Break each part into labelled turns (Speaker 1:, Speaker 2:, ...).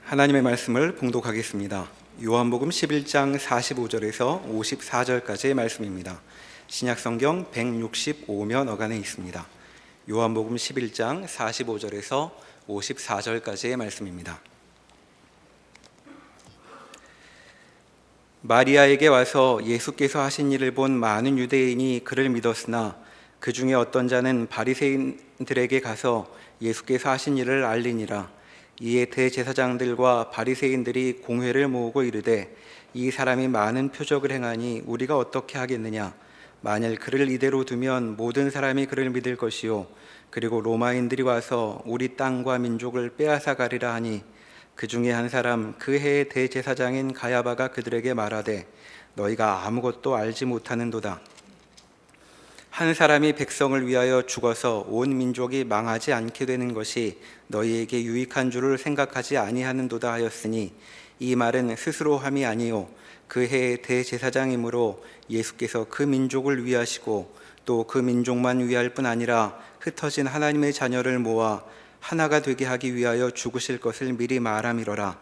Speaker 1: 하나님의 말씀을 봉독하겠습니다. 요한복음 11장 45절에서 54절까지의 말씀입니다. 신약성경 165면 어간에 있습니다. 요한복음 11장 45절에서 54절까지의 말씀입니다. 마리아에게 와서 예수께서 하신 일을 본 많은 유대인이 그를 믿었으나 그 중에 어떤 자는 바리새인들에게 가서 예수께서 하신 일을 알리니라. 이에 대제사장들과 바리새인들이 공회를 모으고 이르되 이 사람이 많은 표적을 행하니 우리가 어떻게 하겠느냐. 만일 그를 이대로 두면 모든 사람이 그를 믿을 것이요 그리고 로마인들이 와서 우리 땅과 민족을 빼앗아 가리라 하니 그 중에 한 사람 그 해의 대제사장인 가야바가 그들에게 말하되 너희가 아무것도 알지 못하는도다. 한 사람이 백성을 위하여 죽어서 온 민족이 망하지 않게 되는 것이 너희에게 유익한 줄을 생각하지 아니하는도다 하였으니 이 말은 스스로 함이 아니요 그 해의 대제사장이므로 예수께서 그 민족을 위하시고 또 그 민족만 위할 뿐 아니라 흩어진 하나님의 자녀를 모아 하나가 되게 하기 위하여 죽으실 것을 미리 말함이로라.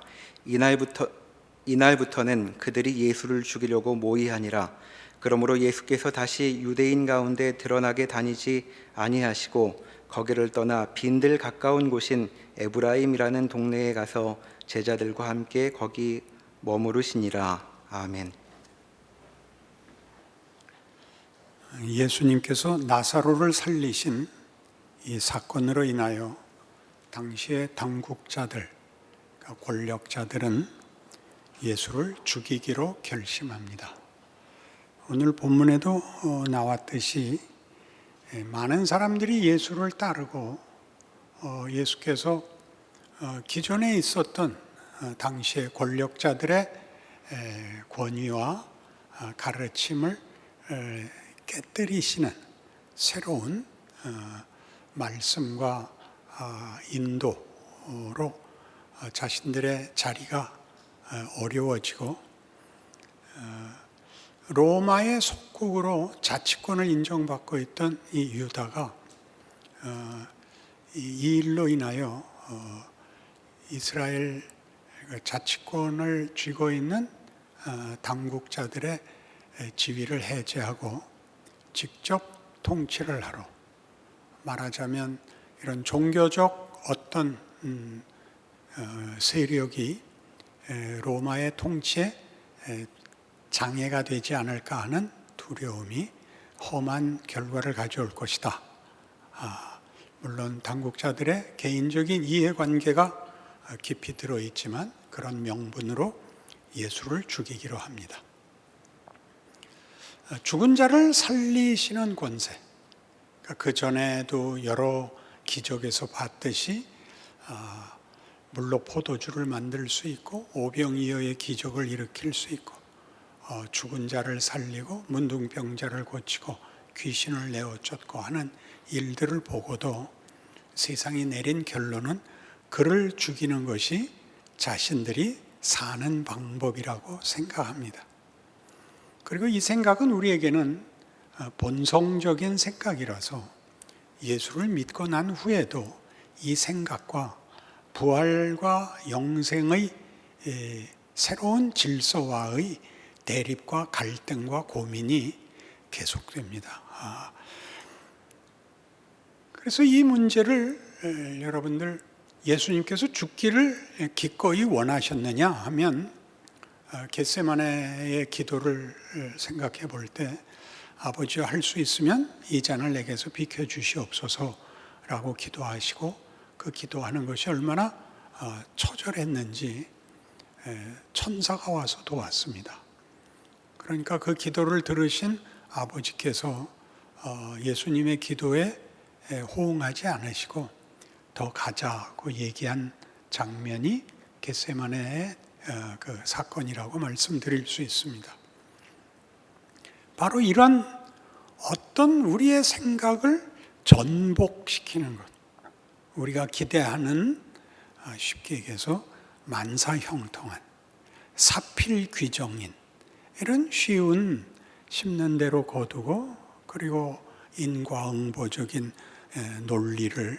Speaker 1: 이날부터는 그들이 예수를 죽이려고 모의하니라. 그러므로 예수께서 다시 유대인 가운데 드러나게 다니지 아니하시고 거기를 떠나 빈들 가까운 곳인 에브라임이라는 동네에 가서 제자들과 함께 거기 머무르시니라. 아멘.
Speaker 2: 예수님께서 나사로를 살리신 이 사건으로 인하여 당시의 당국자들, 권력자들은 예수를 죽이기로 결심합니다. 오늘 본문에도 나왔듯이 많은 사람들이 예수를 따르고 예수께서 기존에 있었던 당시의 권력자들의 권위와 가르침을 깨뜨리시는 새로운 말씀과 인도로 자신들의 자리가 어려워지고 로마의 속국으로 자치권을 인정받고 있던 이 유다가 이 일로 인하여 이스라엘 자치권을 쥐고 있는 당국자들의 지위를 해제하고 직접 통치를 하러, 말하자면 이런 종교적 어떤 세력이 로마의 통치에 장애가 되지 않을까 하는 두려움이 험한 결과를 가져올 것이다. 물론 당국자들의 개인적인 이해관계가 깊이 들어있지만 그런 명분으로 예수를 죽이기로 합니다. 죽은 자를 살리시는 권세, 그 전에도 여러 기적에서 봤듯이 물로 포도주를 만들 수 있고 오병이어의 기적을 일으킬 수 있고 죽은 자를 살리고 문둥병자를 고치고 귀신을 내어 쫓고 하는 일들을 보고도 세상이 내린 결론은 그를 죽이는 것이 자신들이 사는 방법이라고 생각합니다. 그리고 이 생각은 우리에게는 본성적인 생각이라서 예수를 믿고 난 후에도 이 생각과 부활과 영생의 새로운 질서와의 대립과 갈등과 고민이 계속됩니다. 그래서 이 문제를 여러분들 예수님께서 죽기를 기꺼이 원하셨느냐 하면 겟세마네의 기도를 생각해 볼 때 아버지여 할 수 있으면 이 잔을 내게서 비켜주시옵소서라고 기도하시고 그 기도하는 것이 얼마나 처절했는지 천사가 와서 도왔습니다. 그러니까 그 기도를 들으신 아버지께서 예수님의 기도에 호응하지 않으시고 더 가자고 얘기한 장면이 겟세마네의 그 사건이라고 말씀드릴 수 있습니다. 바로 이런 어떤 우리의 생각을 전복시키는 것, 우리가 기대하는 쉽게 얘기해서 만사형통한 사필귀정인 이런 쉬운 심는 대로 거두고 그리고 인과응보적인 논리를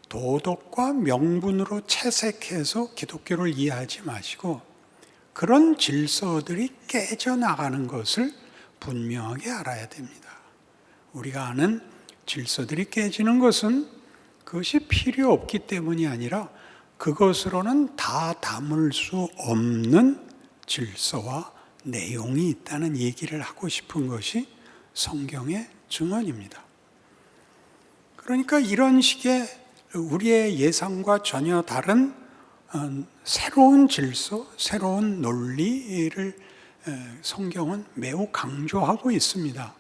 Speaker 2: 도덕과 명분으로 채색해서 기독교를 이해하지 마시고 그런 질서들이 깨져나가는 것을 분명하게 알아야 됩니다. 우리가 아는 질서들이 깨지는 것은 그것이 필요 없기 때문이 아니라 그것으로는 다 담을 수 없는 질서와 내용이 있다는 얘기를 하고 싶은 것이 성경의 증언입니다. 그러니까 이런 식의 우리의 예상과 전혀 다른 새로운 질서, 새로운 논리를 성경은 매우 강조하고 있습니다.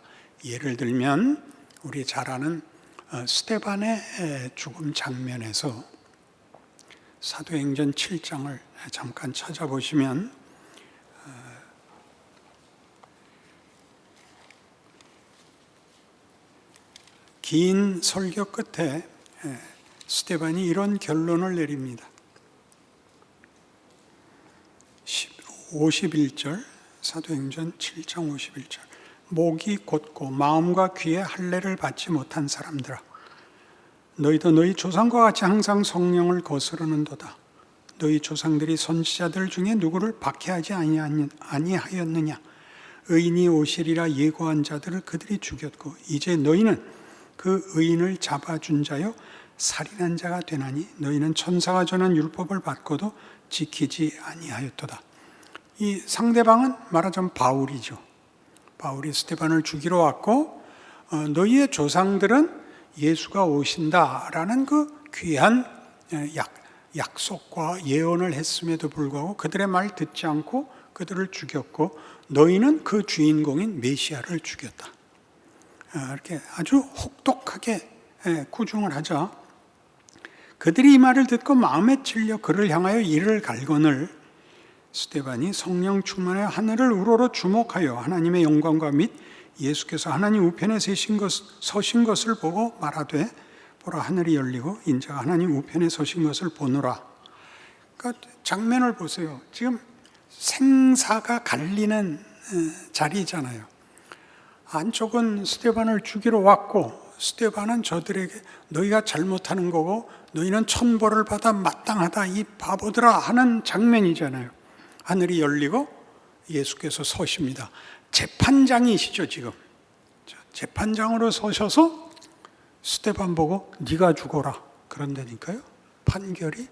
Speaker 2: 예를 들면 우리 잘 아는 스데반의 죽음 장면에서 사도행전 7장을 잠깐 찾아보시면 긴 설교 끝에 스데반이 이런 결론을 내립니다. 51절, 사도행전 7장 51절. 목이 곧고 마음과 귀에 할례를 받지 못한 사람들아, 너희도 너희 조상과 같이 항상 성령을 거스르는도다. 너희 조상들이 선지자들 중에 누구를 박해하지 아니하였느냐? 의인이 오시리라 예고한 자들을 그들이 죽였고 이제 너희는 그 의인을 잡아준 자여 살인한 자가 되나니 너희는 천사가 전한 율법을 받고도 지키지 아니하였도다. 이 상대방은 말하자면 바울이죠. 바울이 스데반을 죽이러 왔고 너희의 조상들은 예수가 오신다라는 그 귀한 약속과 예언을 했음에도 불구하고 그들의 말 듣지 않고 그들을 죽였고 너희는 그 주인공인 메시아를 죽였다. 이렇게 아주 혹독하게 꾸중을 하자 그들이 이 말을 듣고 마음에 찔려 그를 향하여 이를 갈거늘 스데반이 성령 충만하여 하늘을 우러러 주목하여 하나님의 영광과 및 예수께서 하나님 우편에 서신 것을 보고 말하되 보라 하늘이 열리고 인자가 하나님 우편에 서신 것을 보노라. 그러니까 장면을 보세요. 지금 생사가 갈리는 자리잖아요. 안쪽은 스데반을 죽이러 왔고 스데반은 저들에게 너희가 잘못하는 거고 너희는 천벌을 받아 마땅하다 이 바보들아 하는 장면이잖아요. 하늘이 열리고 예수께서 서십니다. 재판장이시죠 지금. 재판장으로 서셔서 스데반 보고 네가 죽어라 그런다니까요. 판결이.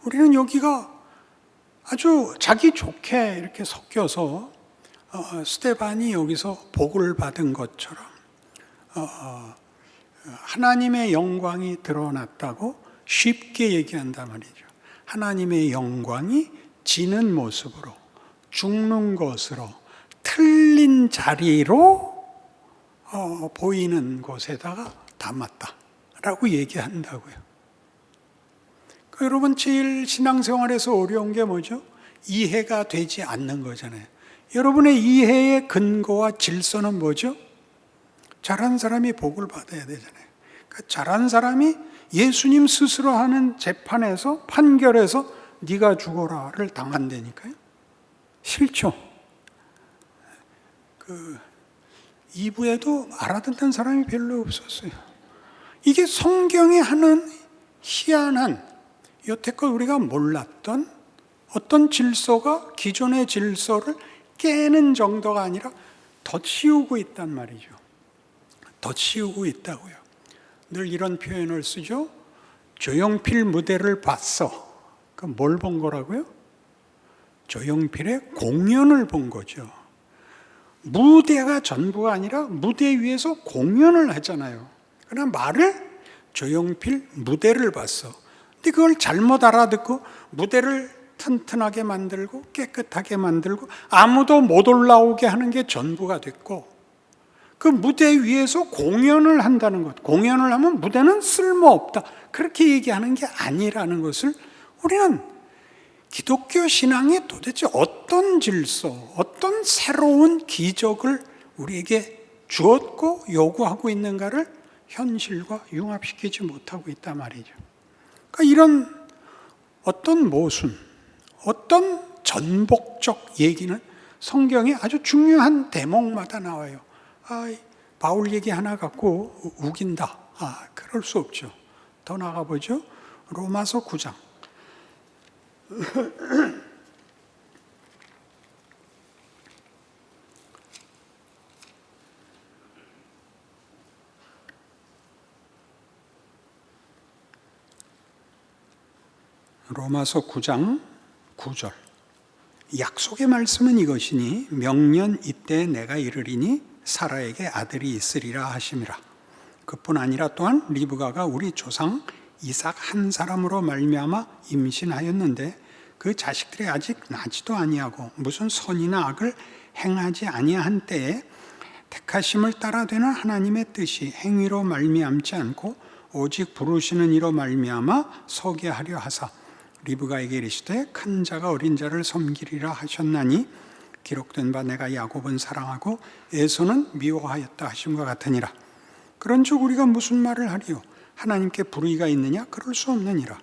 Speaker 2: 우리는 여기가 아주 자기 좋게 이렇게 섞여서 스데반이 여기서 복을 받은 것처럼 하나님의 영광이 드러났다고 쉽게 얘기한단 말이죠. 하나님의 영광이 지는 모습으로 죽는 것으로 틀린 자리로 보이는 곳에다가 담았다라고 얘기한다고요. 그러니까 여러분 제일 신앙생활에서 어려운 게 뭐죠? 이해가 되지 않는 거잖아요. 여러분의 이해의 근거와 질서는 뭐죠? 잘한 사람이 복을 받아야 되잖아요. 그러니까 잘한 사람이 예수님 스스로 하는 재판에서 판결에서 네가 죽어라를 당한다니까요. 싫죠. 2부에도 알아듣는 사람이 별로 없었어요. 이게 성경이 하는 희한한 여태껏 우리가 몰랐던 어떤 질서가 기존의 질서를 깨는 정도가 아니라 덧씌우고 있단 말이죠. 덧씌우고 있다고요. 늘 이런 표현을 쓰죠. 조용필 무대를 봤어. 그 뭘 본 거라고요? 조용필의 공연을 본 거죠. 무대가 전부가 아니라 무대 위에서 공연을 하잖아요. 그러나 말을 조용필 무대를 봤어. 근데 그걸 잘못 알아듣고 무대를 튼튼하게 만들고 깨끗하게 만들고 아무도 못 올라오게 하는 게 전부가 됐고 그 무대 위에서 공연을 한다는 것. 공연을 하면 무대는 쓸모없다. 그렇게 얘기하는 게 아니라는 것을 우리는 기독교 신앙이 도대체 어떤 질서, 어떤 새로운 기적을 우리에게 주었고 요구하고 있는가를 현실과 융합시키지 못하고 있단 말이죠. 그러니까 이런 어떤 모순, 어떤 전복적 얘기는 성경에 아주 중요한 대목마다 나와요. 바울 얘기 하나 갖고 우긴다. 그럴 수 없죠. 더 나가보죠. 로마서 9장. 로마서 9장 9절. 약속의 말씀은 이것이니 명년 이때 내가 이르리니 사라에게 아들이 있으리라 하심이라. 그뿐 아니라 또한 리브가가 우리 조상 이삭 한 사람으로 말미암아 임신하였는데 그 자식들이 아직 나지도 아니하고 무슨 선이나 악을 행하지 아니한 때에 택하심을 따라 되는 하나님의 뜻이 행위로 말미암지 않고 오직 부르시는 이로 말미암아 서게 하려 하사 리브가에게 이르시되 큰 자가 어린 자를 섬기리라 하셨나니 기록된 바 내가 야곱은 사랑하고 에서는 미워하였다 하심과 같으니라. 그런즉 우리가 무슨 말을 하리요? 하나님께 불의가 있느냐? 그럴 수 없느니라.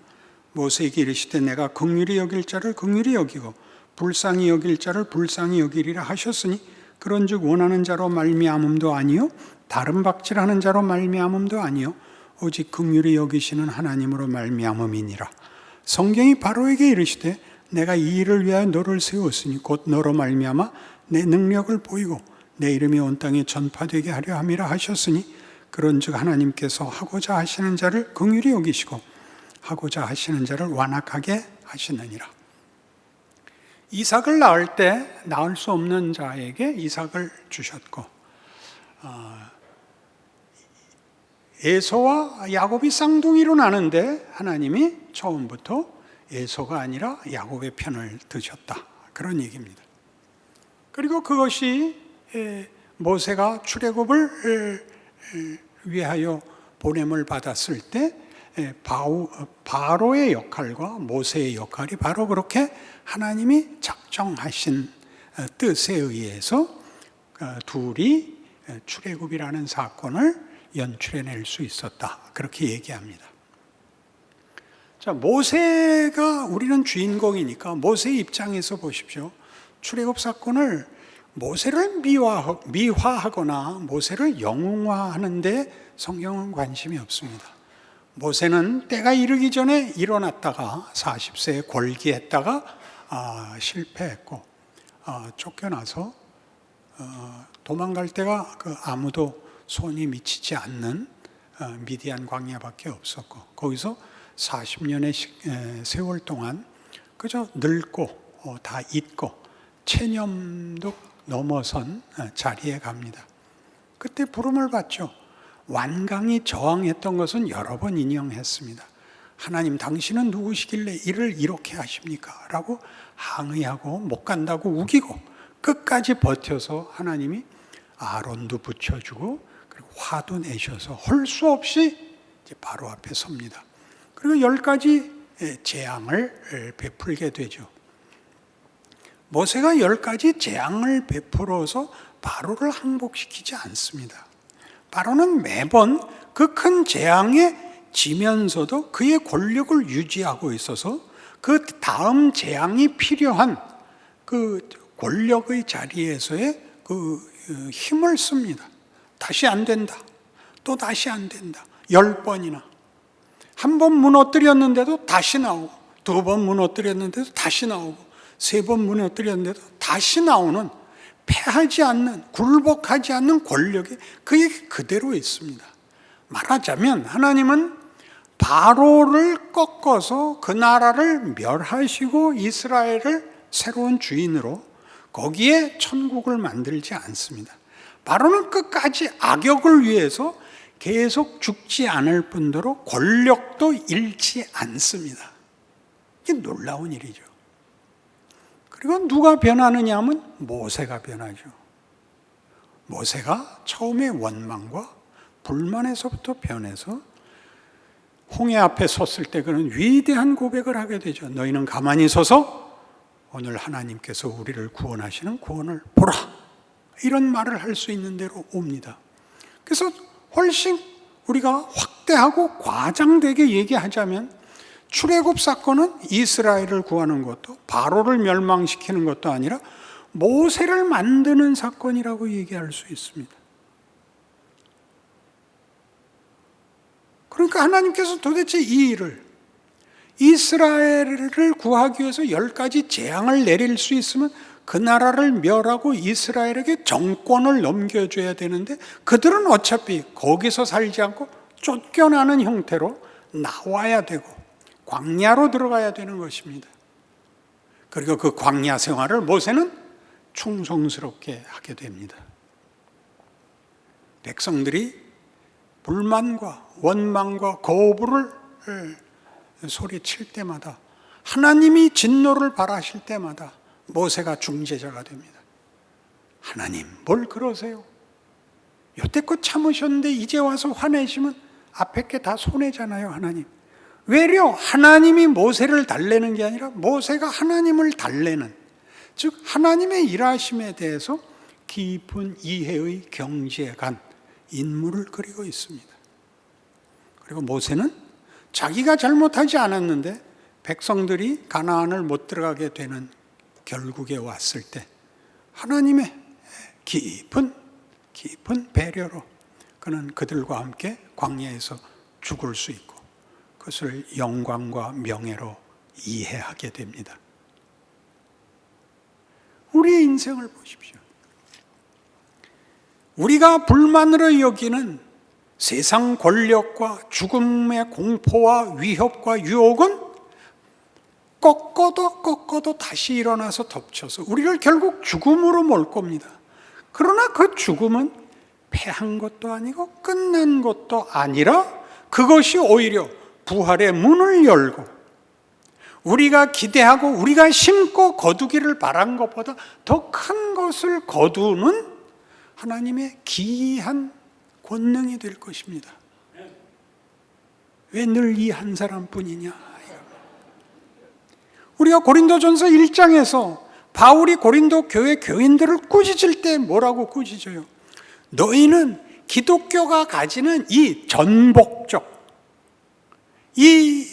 Speaker 2: 모세에게 이르시되 내가 긍휼히 여길 자를 긍휼히 여기고 불쌍히 여길 자를 불쌍히 여기리라 하셨으니 그런즉 원하는 자로 말미암음도 아니요 다른 박질하는 자로 말미암음도 아니요 오직 긍휼히 여기시는 하나님으로 말미암음이니라. 성경이 바로에게 이르시되 내가 이 일을 위하여 너를 세웠으니 곧 너로 말미암아 내 능력을 보이고 내 이름이 온 땅에 전파되게 하려 함이라 하셨으니 그런즉 하나님께서 하고자 하시는 자를 긍휼히 여기시고 하고자 하시는 자를 완악하게 하시느니라. 이삭을 낳을 때 낳을 수 없는 자에게 이삭을 주셨고 에서와 야곱이 쌍둥이로 나는데 하나님이 처음부터 에서가 아니라 야곱의 편을 드셨다. 그런 얘기입니다. 그리고 그것이 모세가 출애굽을 위하여 보냄을 받았을 때 바로의 역할과 모세의 역할이 바로 그렇게 하나님이 작정하신 뜻에 의해서 둘이 출애굽이라는 사건을 연출해낼 수 있었다. 그렇게 얘기합니다. 자, 모세가 우리는 주인공이니까 모세의 입장에서 보십시오. 출애굽 사건을 모세를 미화하거나 모세를 영웅화하는데 성경은 관심이 없습니다. 모세는 때가 이르기 전에 일어났다가 40세에 골기했다가 실패했고 쫓겨나서 도망갈 때가 아무도 손이 미치지 않는 미디안 광야밖에 없었고 거기서 40년의 세월 동안 그저 늙고 다 잊고 체념도 넘어선 자리에 갑니다. 그때 부름을 받죠. 완강히 저항했던 것은 여러 번 인용했습니다. 하나님 당신은 누구시길래 이를 이렇게 하십니까? 라고 항의하고 못 간다고 우기고 끝까지 버텨서 하나님이 아론도 붙여주고 그리고 화도 내셔서 할 수 없이 이제 바로 앞에 섭니다. 그리고 10가지 재앙을 베풀게 되죠. 모세가 10가지 재앙을 베풀어서 바로를 항복시키지 않습니다. 바로는 매번 그 큰 재앙에 지면서도 그의 권력을 유지하고 있어서 그 다음 재앙이 필요한 그 권력의 자리에서의 그 힘을 씁니다. 다시 안 된다. 또 다시 안 된다. 10번이나. 한 번 무너뜨렸는데도 다시 나오고, 2번 무너뜨렸는데도 다시 나오고, 3번 무너뜨렸는데도 다시 나오는 패하지 않는, 굴복하지 않는 권력이 그게 그대로 있습니다. 말하자면 하나님은 바로를 꺾어서 그 나라를 멸하시고 이스라엘을 새로운 주인으로 거기에 천국을 만들지 않습니다. 바로는 끝까지 악역을 위해서 계속 죽지 않을 뿐더러 권력도 잃지 않습니다. 이게 놀라운 일이죠. 그리고 누가 변하느냐 하면 모세가 변하죠. 모세가 처음에 원망과 불만에서부터 변해서 홍해 앞에 섰을 때 그는 위대한 고백을 하게 되죠. 너희는 가만히 서서 오늘 하나님께서 우리를 구원하시는 구원을 보라. 이런 말을 할 수 있는 대로 옵니다. 그래서 훨씬 우리가 확대하고 과장되게 얘기하자면 출애굽 사건은 이스라엘을 구하는 것도 바로를 멸망시키는 것도 아니라 모세를 만드는 사건이라고 얘기할 수 있습니다. 그러니까 하나님께서 도대체 이 일을, 이스라엘을 구하기 위해서 10가지 재앙을 내릴 수 있으면 그 나라를 멸하고 이스라엘에게 정권을 넘겨줘야 되는데, 그들은 어차피 거기서 살지 않고 쫓겨나는 형태로 나와야 되고 광야로 들어가야 되는 것입니다. 그리고 그 광야 생활을 모세는 충성스럽게 하게 됩니다. 백성들이 불만과 원망과 거부를 소리칠 때마다, 하나님이 진노를 발하실 때마다 모세가 중재자가 됩니다. 하나님, 뭘 그러세요? 여태껏 참으셨는데 이제 와서 화내시면 앞에 게 다 손해잖아요. 하나님, 외려 하나님이 모세를 달래는 게 아니라 모세가 하나님을 달래는, 즉 하나님의 일하심에 대해서 깊은 이해의 경지에 간 인물을 그리고 있습니다. 그리고 모세는 자기가 잘못하지 않았는데 백성들이 가나안을 못 들어가게 되는 결국에 왔을 때 하나님의 깊은 배려로 그는 그들과 함께 광야에서 죽을 수 있고 그것을 영광과 명예로 이해하게 됩니다. 우리의 인생을 보십시오. 우리가 불만으로 여기는 세상 권력과 죽음의 공포와 위협과 유혹은 꺾어도 다시 일어나서 덮쳐서 우리를 결국 죽음으로 몰 겁니다. 그러나 그 죽음은 패한 것도 아니고 끝난 것도 아니라 그것이 오히려 부활의 문을 열고 우리가 기대하고 우리가 심고 거두기를 바란 것보다 더 큰 것을 거두는 하나님의 기이한 권능이 될 것입니다. 왜 늘 이 한 사람뿐이냐? 우리가 고린도전서 1장에서 바울이 고린도 교회 교인들을 꾸짖을 때 뭐라고 꾸짖어요? 너희는 기독교가 가지는 이 전복적, 이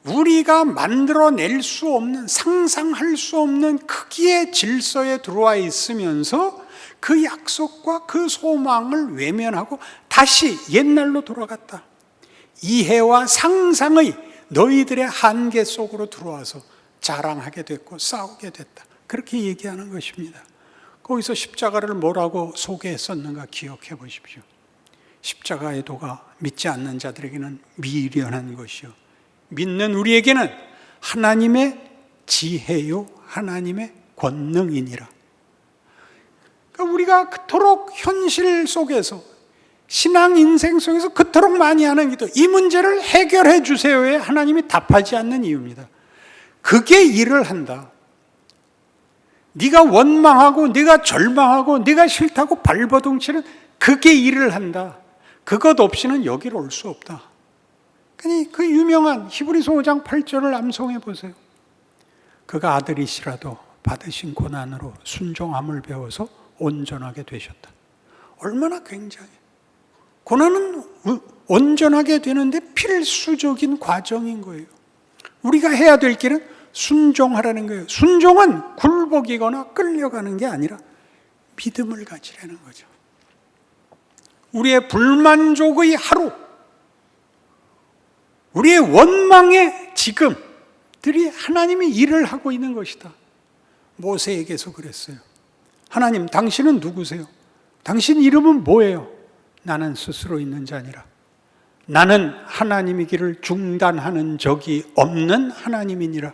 Speaker 2: 우리가 만들어낼 수 없는, 상상할 수 없는 크기의 질서에 들어와 있으면서 그 약속과 그 소망을 외면하고 다시 옛날로 돌아갔다. 이해와 상상의 너희들의 한계 속으로 들어와서 자랑하게 됐고 싸우게 됐다. 그렇게 얘기하는 것입니다. 거기서 십자가를 뭐라고 소개했었는가 기억해 보십시오. 십자가의 도가 믿지 않는 자들에게는 미련한 것이요 믿는 우리에게는 하나님의 지혜요 하나님의 권능이니라. 그러니까 우리가 그토록 현실 속에서 신앙 인생 속에서 그토록 많이 하는 기도, 이 문제를 해결해 주세요에 하나님이 답하지 않는 이유입니다. 그게 일을 한다. 네가 원망하고 네가 절망하고 네가 싫다고 발버둥치는 그게 일을 한다. 그것 없이는 여기로 올 수 없다. 그러니 그 유명한 히브리서 5장 8절을 암송해 보세요. 그가 아들이시라도 받으신 고난으로 순종함을 배워서 온전하게 되셨다. 얼마나 굉장해. 고난은 온전하게 되는데 필수적인 과정인 거예요. 우리가 해야 될 길은 순종하라는 거예요. 순종은 굴복이거나 끌려가는 게 아니라 믿음을 가지라는 거죠. 우리의 불만족의 하루, 우리의 원망의 지금들이 하나님이 일을 하고 있는 것이다. 모세에게서 그랬어요. 하나님, 당신은 누구세요? 당신 이름은 뭐예요? 나는 스스로 있는 자니라. 나는 하나님이기를 중단하는 적이 없는 하나님이니라.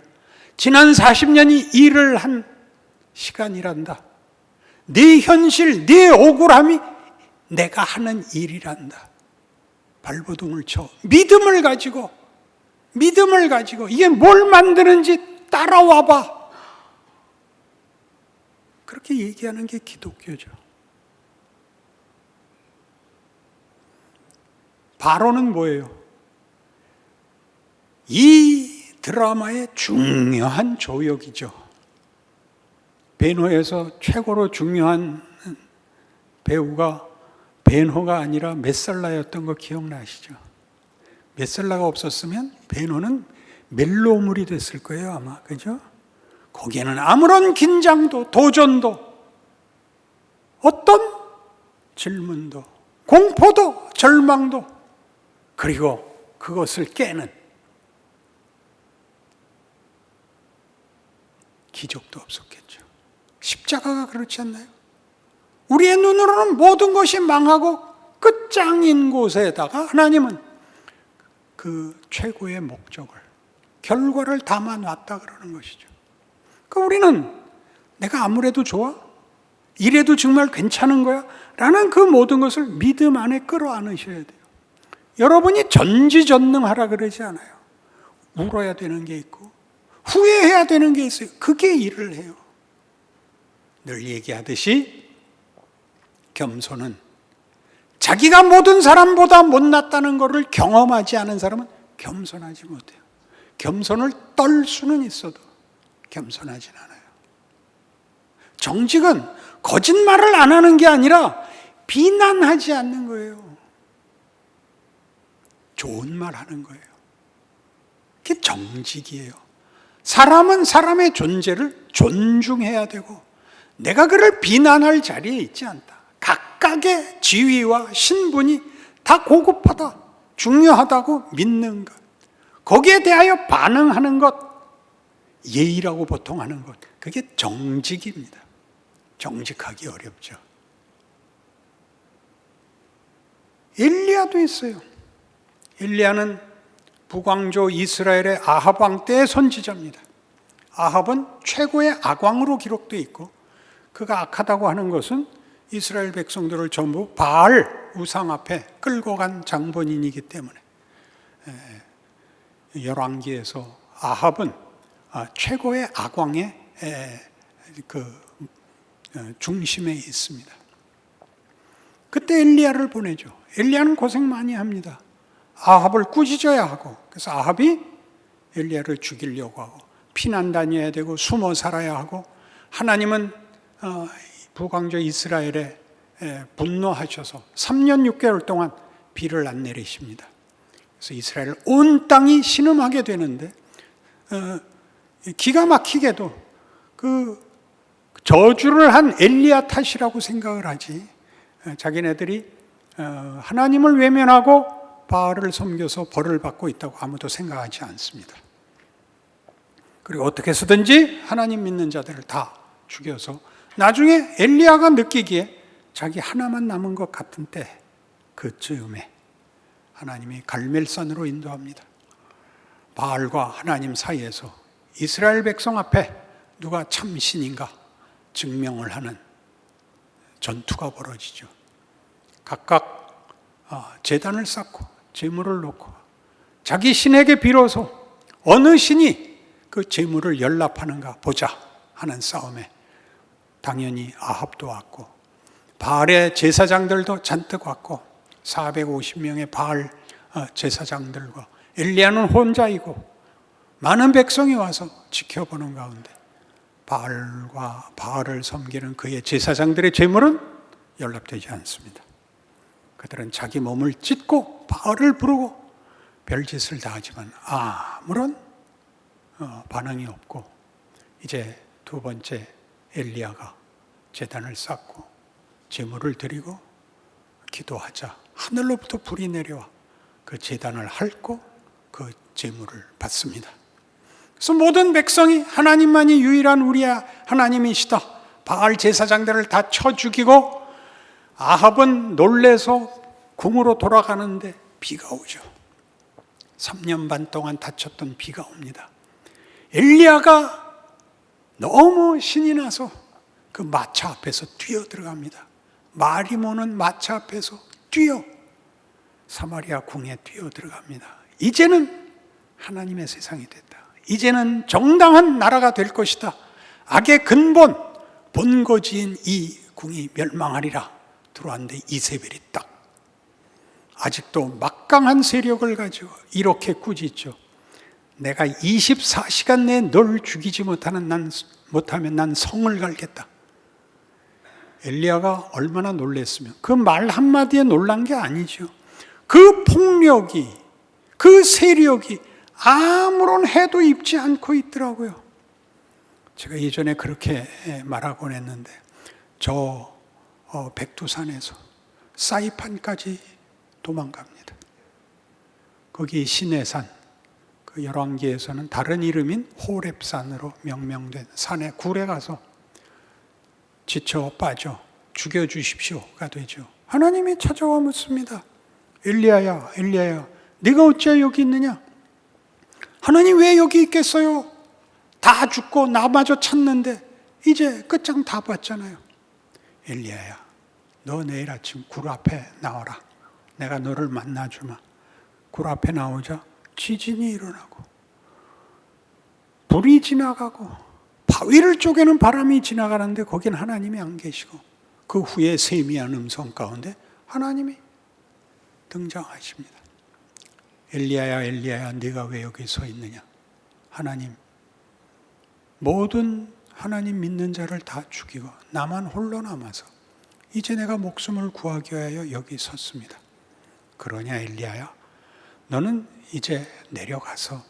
Speaker 2: 지난 40년이 일을 한 시간이란다. 네 현실, 네 억울함이 내가 하는 일이란다. 발버둥을 쳐 믿음을 가지고 이게 뭘 만드는지 따라와봐. 그렇게 얘기하는 게 기독교죠. 바로는 뭐예요? 이 드라마의 중요한 조역이죠. 베노에서 최고로 중요한 배우가 베노가 아니라 메살라였던 거 기억나시죠? 메살라가 없었으면 베노는 멜로물이 됐을 거예요, 아마. 그죠? 거기에는 아무런 긴장도, 도전도, 어떤 질문도, 공포도, 절망도 그리고 그것을 깨는 기적도 없었겠죠. 십자가가 그렇지 않나요? 우리의 눈으로는 모든 것이 망하고 끝장인 곳에다가 하나님은 그 최고의 목적을, 결과를 담아놨다 그러는 것이죠. 그러니까 우리는 내가 아무래도 좋아? 이래도 정말 괜찮은 거야? 라는 그 모든 것을 믿음 안에 끌어안으셔야 돼요. 여러분이 전지전능하라 그러지 않아요. 울어야 되는 게 있고 후회해야 되는 게 있어요. 그게 일을 해요. 늘 얘기하듯이 겸손은 자기가 모든 사람보다 못났다는 것을 경험하지 않은 사람은 겸손하지 못해요. 겸손을 떨 수는 있어도 겸손하진 않아요. 정직은 거짓말을 안 하는 게 아니라 비난하지 않는 거예요. 좋은 말 하는 거예요. 그게 정직이에요. 사람은 사람의 존재를 존중해야 되고 내가 그를 비난할 자리에 있지 않다. 각각의 지위와 신분이 다 고급하다, 중요하다고 믿는 것, 거기에 대하여 반응하는 것, 예의라고 보통 하는 것, 그게 정직입니다. 정직하기 어렵죠. 엘리야도 있어요. 엘리야는 북왕조 이스라엘의 아합 왕 때의 선지자입니다. 아합은 최고의 악왕으로 기록되어 있고 그가 악하다고 하는 것은 이스라엘 백성들을 전부 바알 우상 앞에 끌고 간 장본인이기 때문에 열왕기에서 아합은 최고의 악왕의 중심에 있습니다. 그때 엘리야를 보내죠. 엘리야는 고생 많이 합니다. 아합을 꾸짖어야 하고, 그래서 아합이 엘리야를 죽이려고 하고 피난 다녀야 되고 숨어 살아야 하고, 하나님은 북왕조 이스라엘에 분노하셔서 3년 6개월 동안 비를 안 내리십니다. 그래서 이스라엘 온 땅이 신음하게 되는데 기가 막히게도 그 저주를 한 엘리야 탓이라고 생각을 하지, 자기네들이 하나님을 외면하고 바알을 섬겨서 벌을 받고 있다고 아무도 생각하지 않습니다. 그리고 어떻게 해서든지 하나님 믿는 자들을 다 죽여서 나중에 엘리야가 느끼기에 자기 하나만 남은 것 같은 때, 그쯤에 하나님이 갈멜산으로 인도합니다. 바알과 하나님 사이에서 이스라엘 백성 앞에 누가 참 신인가 증명을 하는 전투가 벌어지죠. 각각 제단을 쌓고 제물을 놓고 자기 신에게 빌어서 어느 신이 그 제물을 연납하는가 보자 하는 싸움에 당연히 아합도 왔고 바알의 제사장들도 잔뜩 왔고 450명의 바알 제사장들과 엘리야는 혼자이고 많은 백성이 와서 지켜보는 가운데 바알을 섬기는 그의 제사장들의 제물은 연락되지 않습니다. 그들은 자기 몸을 찢고 바알을 부르고 별짓을 다 하지만 아무런 반응이 없고, 이제 두 번째 엘리야가 제단을 쌓고 제물을 드리고 기도하자 하늘로부터 불이 내려와 그 제단을 핥고 그 제물을 받습니다. 그래서 모든 백성이 하나님만이 유일한 우리의 하나님이시다, 바알 제사장들을 다 쳐 죽이고 아합은 놀래서 궁으로 돌아가는데 비가 오죠. 3년 반 동안 다쳤던 비가 옵니다. 엘리야가 너무 신이 나서 그 마차 앞에서 뛰어 들어갑니다. 말이 모는 마차 앞에서 뛰어 사마리아 궁에 뛰어 들어갑니다. 이제는 하나님의 세상이 됐다. 이제는 정당한 나라가 될 것이다. 악의 근본 본거지인 이 궁이 멸망하리라. 들어왔는데 이세벨이 딱 아직도 막강한 세력을 가지고 이렇게 꾸짖죠. 내가 24시간 내에 널 죽이지 못하면 난 성을 갈겠다. 엘리야가 얼마나 놀랐으면, 그 말 한마디에 놀란 게 아니죠. 그 폭력이, 그 세력이 아무런 해도 입지 않고 있더라고요. 제가 예전에 그렇게 말하곤 했는데, 저 백두산에서 사이판까지 도망갑니다. 거기 시내산, 그 열왕기에서는 다른 이름인 호렙산으로 명명된 산에 굴에 가서 지쳐 빠져 죽여주십시오가 되죠. 하나님이 찾아와 묻습니다. 엘리야야, 엘리야야, 네가 어찌 여기 있느냐? 하나님 왜 여기 있겠어요? 다 죽고 나마저 찾는데 이제 끝장 다 봤잖아요. 엘리야야, 너 내일 아침 굴 앞에 나와라. 내가 너를 만나주마. 굴 앞에 나오자 지진이 일어나고 불이 지나가고 바위를 쪼개는 바람이 지나가는데 거긴 하나님이 안 계시고, 그 후에 세미한 음성 가운데 하나님이 등장하십니다. 엘리야야, 엘리야야, 네가 왜 여기 서 있느냐? 하나님, 모든 하나님 믿는 자를 다 죽이고 나만 홀로 남아서 이제 내가 목숨을 구하기 위하여 여기 섰습니다. 그러냐 엘리야야, 너는 이제 내려가서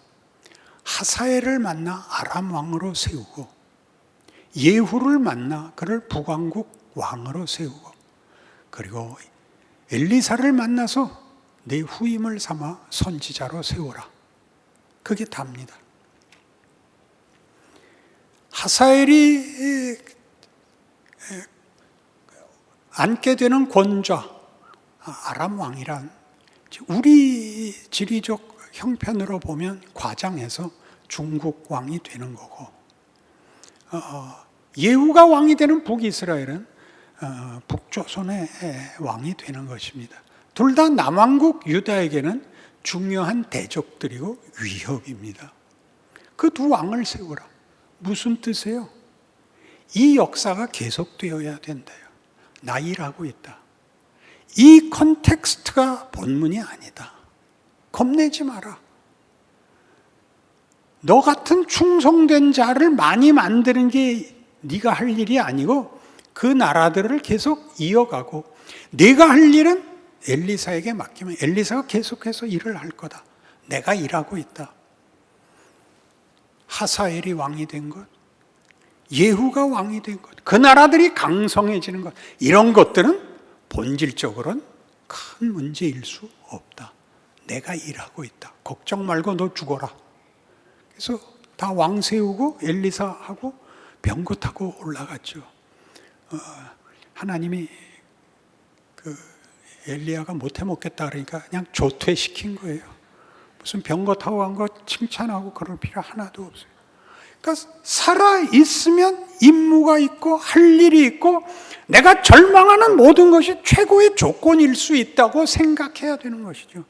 Speaker 2: 하사엘을 만나 아람 왕으로 세우고 예후를 만나 그를 북왕국 왕으로 세우고, 그리고 엘리사를 만나서 내 후임을 삼아 선지자로 세우라. 그게 답니다. 하사엘이 앉게 되는 권좌, 아람 왕이란 우리 지리적 형편으로 보면 과장해서 중국 왕이 되는 거고, 예후가 왕이 되는 북이스라엘은 북조선의 왕이 되는 것입니다. 둘 다 남왕국 유다에게는 중요한 대적들이고 위협입니다. 그 두 왕을 세우라. 무슨 뜻이에요? 이 역사가 계속되어야 된대요. 나 일하고 있다. 이 컨텍스트가 본문이 아니다. 겁내지 마라. 너 같은 충성된 자를 많이 만드는 게 네가 할 일이 아니고 그 나라들을 계속 이어가고, 네가 할 일은 엘리사에게 맡기면 엘리사가 계속해서 일을 할 거다. 내가 일하고 있다. 하사엘이 왕이 된 것, 예후가 왕이 된 것, 그 나라들이 강성해지는 것, 이런 것들은 본질적으로는 큰 문제일 수 없다. 내가 일하고 있다. 걱정 말고 너 죽어라. 그래서 다 왕 세우고 엘리사하고 병거 타고 올라갔죠. 하나님이 그 엘리야가 못해 먹겠다 그러니까 그냥 조퇴시킨 거예요. 무슨 병거 타고 간 거 칭찬하고 그럴 필요 하나도 없어요. 그러니까 살아있으면 임무가 있고 할 일이 있고 내가 절망하는 모든 것이 최고의 조건일 수 있다고 생각해야 되는 것이죠.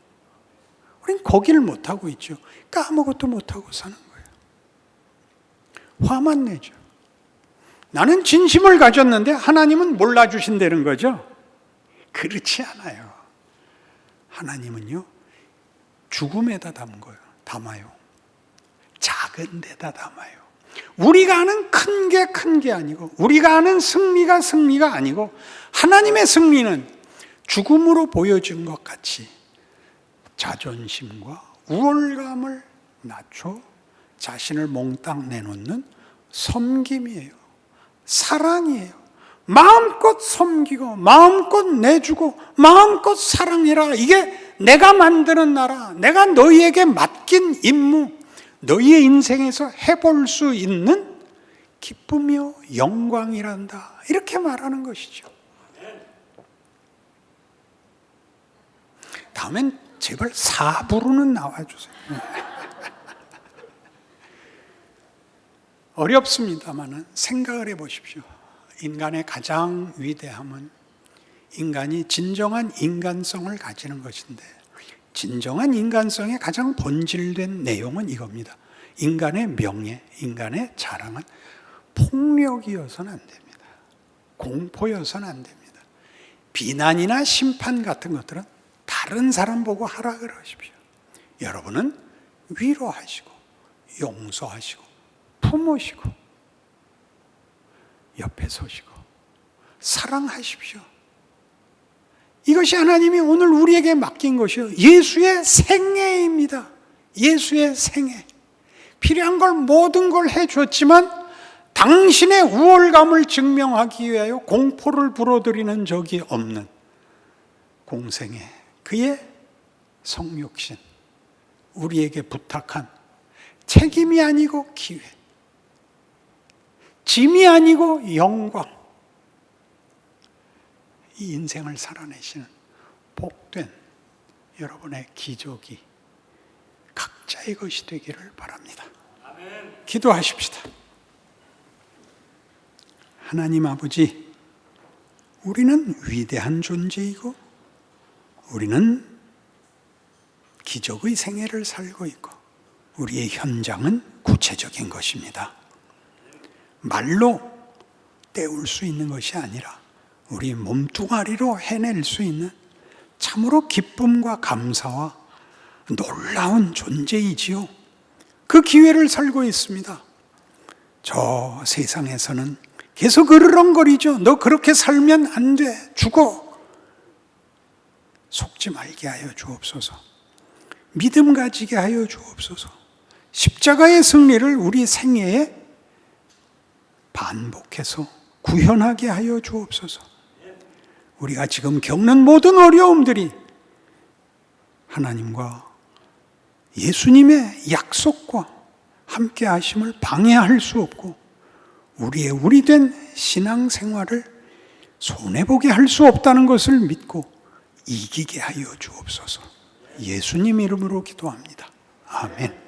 Speaker 2: 우린 거기를 못하고 있죠. 그러니까 아무것도 못하고 사는 거예요. 화만 내죠. 나는 진심을 가졌는데 하나님은 몰라주신다는 거죠. 그렇지 않아요. 하나님은요, 죽음에다 담아요. 작은 데다 담아요. 우리가 아는 큰 게 아니고, 우리가 아는 승리가 아니고, 하나님의 승리는 죽음으로 보여준 것 같이 자존심과 우월감을 낮춰 자신을 몽땅 내놓는 섬김이에요. 사랑이에요. 마음껏 섬기고 마음껏 내주고 마음껏 사랑해라. 이게 내가 만드는 나라, 내가 너희에게 맡긴 임무, 너희의 인생에서 해볼 수 있는 기쁨이요 영광이란다. 이렇게 말하는 것이죠. 다음엔 제발 4부로는 나와주세요. 어렵습니다만 생각을 해보십시오. 인간의 가장 위대함은 인간이 진정한 인간성을 가지는 것인데, 진정한 인간성의 가장 본질된 내용은 이겁니다. 인간의 명예, 인간의 자랑은 폭력이어서는 안 됩니다. 공포여서는 안 됩니다. 비난이나 심판 같은 것들은 다른 사람 보고 하라 그러십시오. 여러분은 위로하시고 용서하시고 품으시고 옆에 서시고 사랑하십시오. 이것이 하나님이 오늘 우리에게 맡긴 것이요, 예수의 생애입니다. 예수의 생애. 필요한 걸 모든 걸 해줬지만 당신의 우월감을 증명하기 위하여 공포를 불어들이는 적이 없는 공생애, 그의 성육신, 우리에게 부탁한 책임이 아니고 기회, 짐이 아니고 영광, 이 인생을 살아내시는 복된 여러분의 기적이 각자의 것이 되기를 바랍니다. 기도하십시다. 하나님 아버지, 우리는 위대한 존재이고 우리는 기적의 생애를 살고 있고 우리의 현장은 구체적인 것입니다. 말로 때울 수 있는 것이 아니라 우리 몸뚱아리로 해낼 수 있는 참으로 기쁨과 감사와 놀라운 존재이지요. 그 기회를 살고 있습니다. 저 세상에서는 계속 으르렁거리죠. 너 그렇게 살면 안 돼. 죽어. 속지 말게 하여 주옵소서. 믿음 가지게 하여 주옵소서. 십자가의 승리를 우리 생애에 반복해서 구현하게 하여 주옵소서. 우리가 지금 겪는 모든 어려움들이 하나님과 예수님의 약속과 함께 하심을 방해할 수 없고 우리의 우리된 신앙생활을 손해보게 할 수 없다는 것을 믿고 이기게 하여 주옵소서. 예수님 이름으로 기도합니다. 아멘.